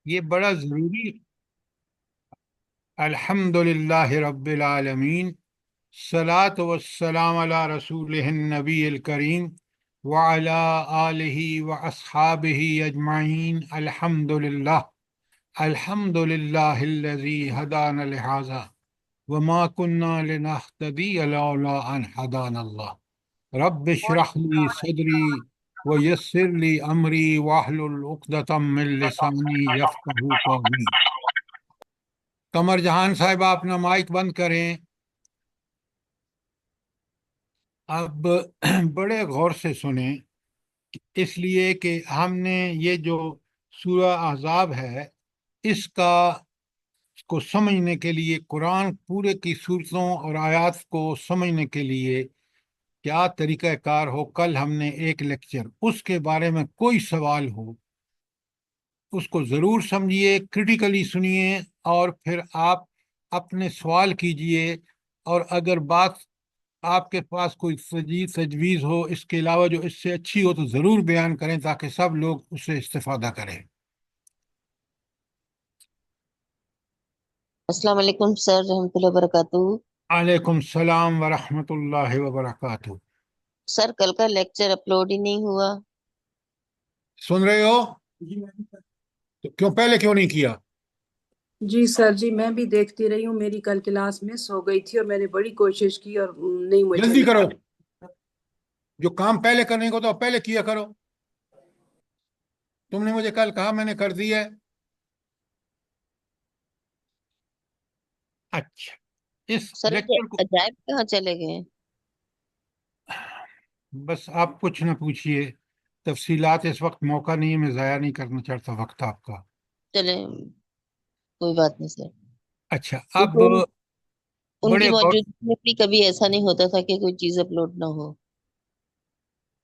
یہ بڑا ضروری. الحمدللہ رب العالمین، صلاۃ والسلام علی رسول النبی الکریم وعلی آلہ واصحابہ اجمعین. الحمدللہ الحمدللہ الذی ہدانا لہذا وما كنا لنهتدی لولا ان ہدانا اللہ. رب اشرح لی صدری ویسر لی امری واحلل عقدۃ من لسانی یفقہوا قولی. قمر جہان صاحب اپنا مائک بند کریں. اب بڑے غور سے سنیں، اس لیے کہ ہم نے یہ جو سورہ احزاب ہے اس کو سمجھنے کے لیے، قرآن پورے کی صورتوں اور آیات کو سمجھنے کے لیے کیا طریقہ کار ہو. کل ہم نے ایک لیکچر اس کے بارے میں، کوئی سوال ہو اس کو ضرور سمجھیے، کریٹیکلی سنیے، اور پھر آپ اپنے سوال کیجئے. اور اگر بات آپ کے پاس کوئی تجویز ہو اس کے علاوہ جو اس سے اچھی ہو تو ضرور بیان کریں تاکہ سب لوگ اس سے استفادہ کریں. السلام علیکم سر، رحمۃ اللہ وبرکاتہ. علیکم السلام ورحمۃ اللہ وبرکاتہ. سر کل کا لیکچر اپلوڈ ہی نہیں ہوا. سن رہے ہو؟ تو پہلے کیوں نہیں کیا؟ جی سر جی، میں بھی دیکھتی رہی ہوں، میری کل کلاس مس ہو گئی تھی اور میں نے بڑی کوشش کی اور نہیں مجھے جلدی کرو، جو کام پہلے کرنے کو تو پہلے کیا کرو. تم نے مجھے کل کہا، میں نے کر دی ہے. اچھا، اس سر لیکچر کو عجائب کہاں چلے گئے؟ بس آپ کچھ نہ پوچھئے، تفصیلات اس وقت موقع نہیں ہے، میں ضائع نہیں کرنا چاہتا وقت آپ کا. چلیں، کوئی بات نہیں سر. اچھا، اب لیکن ان بڑے کی غور. موجودگی میں بھی کبھی ایسا نہیں ہوتا تھا کہ کوئی چیز اپلوڈ نہ ہو.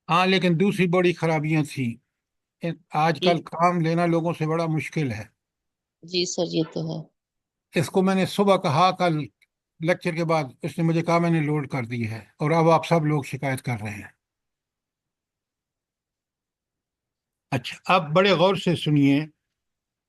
ہاں، لیکن دوسری بڑی خرابیاں تھیں. آج جی کل کام لینا لوگوں سے بڑا مشکل ہے. جی سر، یہ تو ہے. اس کو میں نے صبح کہا، کل لیکچر کے بعد اس نے مجھے کہا میں نے لوڈ کر دی ہے، اور اب آپ سب لوگ شکایت کر رہے ہیں. اچھا، اب بڑے غور سے سنیے.